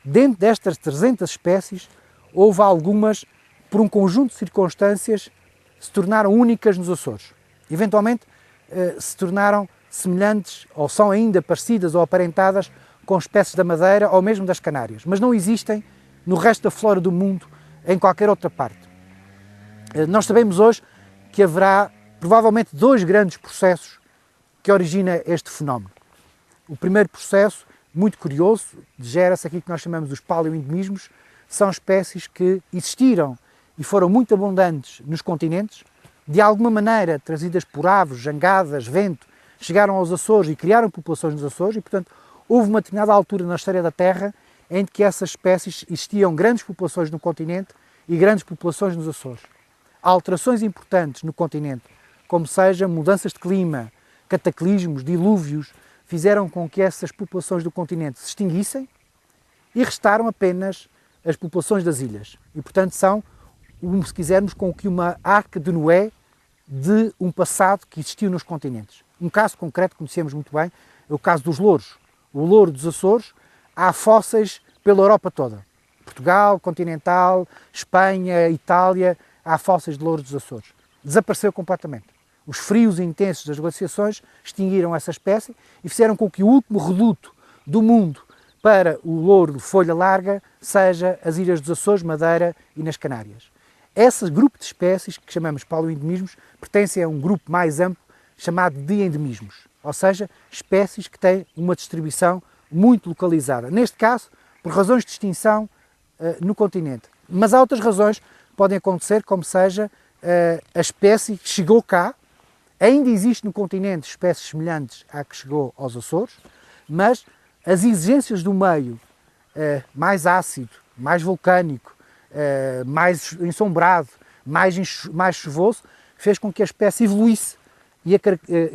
Dentro destas 300 espécies, houve algumas, por um conjunto de circunstâncias, se tornaram únicas nos Açores. Eventualmente, se tornaram semelhantes, ou são ainda parecidas ou aparentadas com espécies da Madeira ou mesmo das Canárias, mas não existem no resto da flora do mundo, em qualquer outra parte. Nós sabemos hoje que haverá provavelmente dois grandes processos que originam este fenómeno. O primeiro processo, muito curioso, gera-se aqui que nós chamamos os paleoendemismos, são espécies que existiram e foram muito abundantes nos continentes, de alguma maneira trazidas por aves, jangadas, vento, chegaram aos Açores e criaram populações nos Açores e, portanto, houve uma determinada altura na história da Terra em que essas espécies existiam grandes populações no continente e grandes populações nos Açores. Há alterações importantes no continente, como seja mudanças de clima, cataclismos, dilúvios, fizeram com que essas populações do continente se extinguissem e restaram apenas as populações das ilhas. E, portanto, são, se quisermos, com que uma arca de Noé de um passado que existiu nos continentes. Um caso concreto que conhecemos muito bem é o caso dos louros. O louro dos Açores, há fósseis pela Europa toda. Portugal, continental, Espanha, Itália, há fósseis de louro dos Açores. Desapareceu completamente. Os frios intensos das glaciações extinguiram essa espécie e fizeram com que o último reduto do mundo para o louro de folha larga seja as Ilhas dos Açores, Madeira e nas Canárias. Esse grupo de espécies, que chamamos paleoendemismos, pertencem a um grupo mais amplo chamado de endemismos, ou seja, espécies que têm uma distribuição muito localizada. Neste caso, por razões de extinção no continente. Mas há outras razões que podem acontecer, como seja a espécie que chegou cá. Ainda existe no continente espécies semelhantes à que chegou aos Açores, mas as exigências do meio mais ácido, mais vulcânico, mais ensombrado, mais chuvoso, fez com que a espécie evoluísse e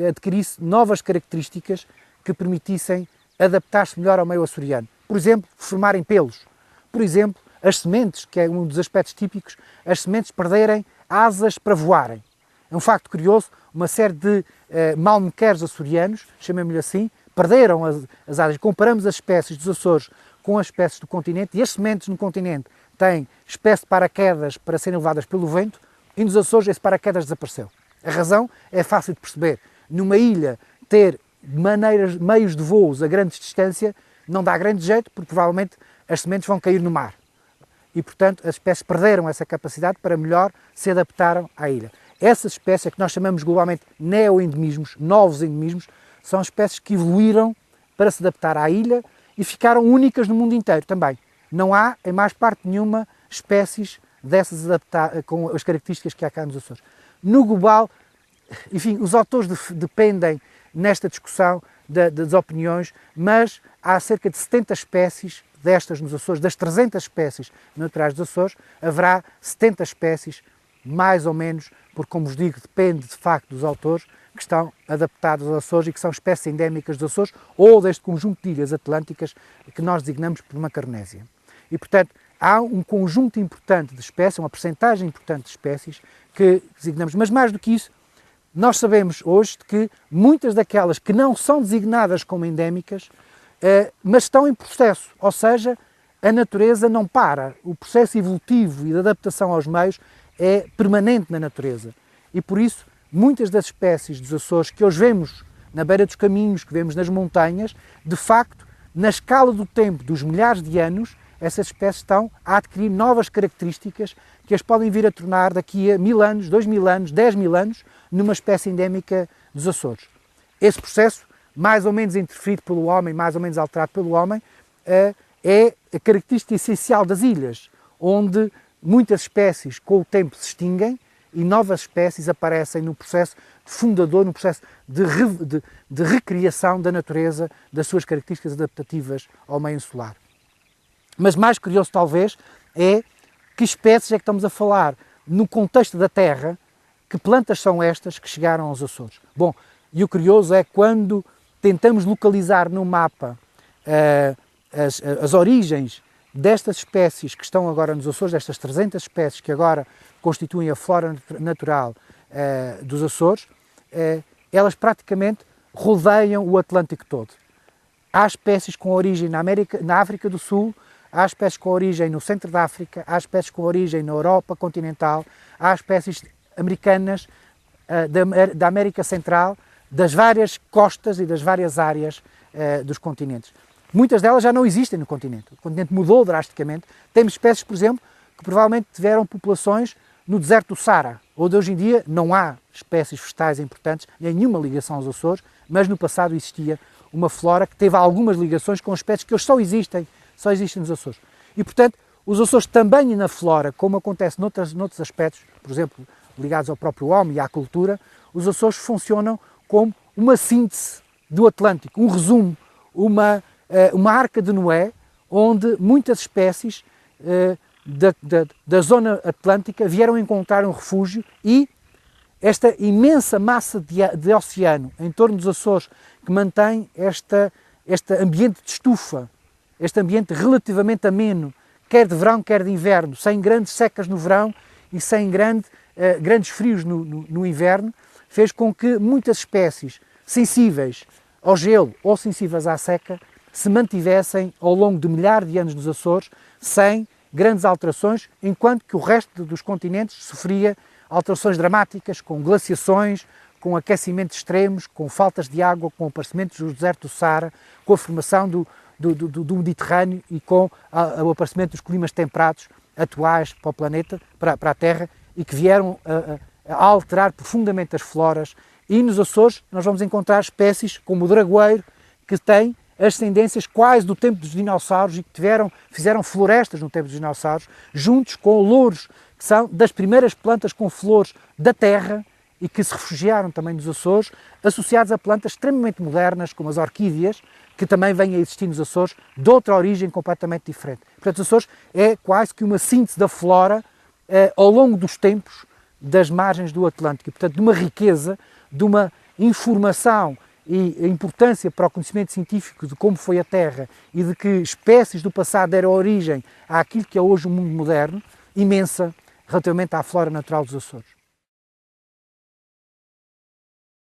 adquirisse novas características que permitissem adaptar-se melhor ao meio açoriano. Por exemplo, formarem pelos. Por exemplo, as sementes, que é um dos aspectos típicos, as sementes perderem asas para voarem. É um facto curioso, uma série de malmequeres açorianos, chamemos-lhe assim, perderam as asas. Comparamos as espécies dos Açores com as espécies do continente e as sementes no continente têm espécie de paraquedas para serem levadas pelo vento e nos Açores esse paraquedas desapareceu. A razão é fácil de perceber. Numa ilha ter meios de voos a grande distância não dá grande jeito porque provavelmente as sementes vão cair no mar. E, portanto, as espécies perderam essa capacidade para melhor se adaptaram à ilha. Essas espécies, que nós chamamos globalmente neoendemismos, novos endemismos, são espécies que evoluíram para se adaptar à ilha e ficaram únicas no mundo inteiro também. Não há, em mais parte nenhuma, espécies dessas com as características que há cá nos Açores. No global, enfim, os autores dependem nesta discussão das opiniões, mas há cerca de 70 espécies destas nos Açores, das 300 espécies naturais dos Açores, haverá 70 espécies, mais ou menos, porque, como vos digo, depende de facto dos autores, que estão adaptados aos Açores e que são espécies endémicas dos Açores ou deste conjunto de ilhas atlânticas que nós designamos por Macaronésia. E, portanto, há um conjunto importante de espécies, uma percentagem importante de espécies que designamos. Mas, mais do que isso, nós sabemos hoje que muitas daquelas que não são designadas como endémicas, mas estão em processo, ou seja, a natureza não para. O processo evolutivo e de adaptação aos meios é permanente na natureza. E, por isso, muitas das espécies dos Açores que hoje vemos na beira dos caminhos, que vemos nas montanhas, de facto, na escala do tempo dos milhares de anos, essas espécies estão a adquirir novas características que as podem vir a tornar daqui a 1000 anos, 2000 anos, 10.000 anos, numa espécie endémica dos Açores. Esse processo, mais ou menos interferido pelo homem, mais ou menos alterado pelo homem, é a característica essencial das ilhas, onde muitas espécies com o tempo se extinguem e novas espécies aparecem no processo fundador, no processo de recriação da natureza, das suas características adaptativas ao meio insular. Mas mais curioso talvez é que espécies é que estamos a falar no contexto da Terra, que plantas são estas que chegaram aos Açores. Bom, e o curioso é quando tentamos localizar no mapa as origens destas espécies que estão agora nos Açores, destas 300 espécies que agora constituem a flora natural dos Açores, elas praticamente rodeiam o Atlântico todo. Há espécies com origem na África do Sul, há espécies com origem no centro da África, há espécies com origem na Europa continental, há espécies americanas da América Central, das várias costas e das várias áreas dos continentes. Muitas delas já não existem no continente. O continente mudou drasticamente. Temos espécies, por exemplo, que provavelmente tiveram populações no deserto do Saara, onde hoje em dia não há espécies vegetais importantes, nem nenhuma ligação aos Açores, mas no passado existia uma flora que teve algumas ligações com espécies que hoje só existem nos Açores. E, portanto, os Açores também na flora, como acontece noutros aspectos, por exemplo, ligados ao próprio homem e à cultura, os Açores funcionam como uma síntese do Atlântico, um resumo, uma arca de Noé, onde muitas espécies da zona atlântica vieram encontrar um refúgio e esta imensa massa de oceano em torno dos Açores que mantém este ambiente de estufa, este ambiente relativamente ameno, quer de verão, quer de inverno, sem grandes secas no verão e sem grandes frios no inverno, fez com que muitas espécies sensíveis ao gelo ou sensíveis à seca se mantivessem ao longo de milhares de anos nos Açores sem grandes alterações, enquanto que o resto dos continentes sofria alterações dramáticas, com glaciações, com aquecimentos extremos, com faltas de água, com aparecimentos do deserto do Saara, com a formação do Mediterrâneo e com o aparecimento dos climas temperados atuais para o planeta, para a Terra, e que vieram a alterar profundamente as floras. E nos Açores nós vamos encontrar espécies como o dragoeiro, que tem ascendências quase do tempo dos dinossauros e que fizeram florestas no tempo dos dinossauros, juntos com louros, que são das primeiras plantas com flores da Terra e que se refugiaram também nos Açores, associados a plantas extremamente modernas, como as orquídeas, que também vêm a existir nos Açores, de outra origem completamente diferente. Portanto, os Açores é quase que uma síntese da flora ao longo dos tempos das margens do Atlântico. E, portanto, de uma riqueza, de uma informação e a importância para o conhecimento científico de como foi a Terra e de que espécies do passado deram origem àquilo que é hoje o mundo moderno, imensa relativamente à flora natural dos Açores.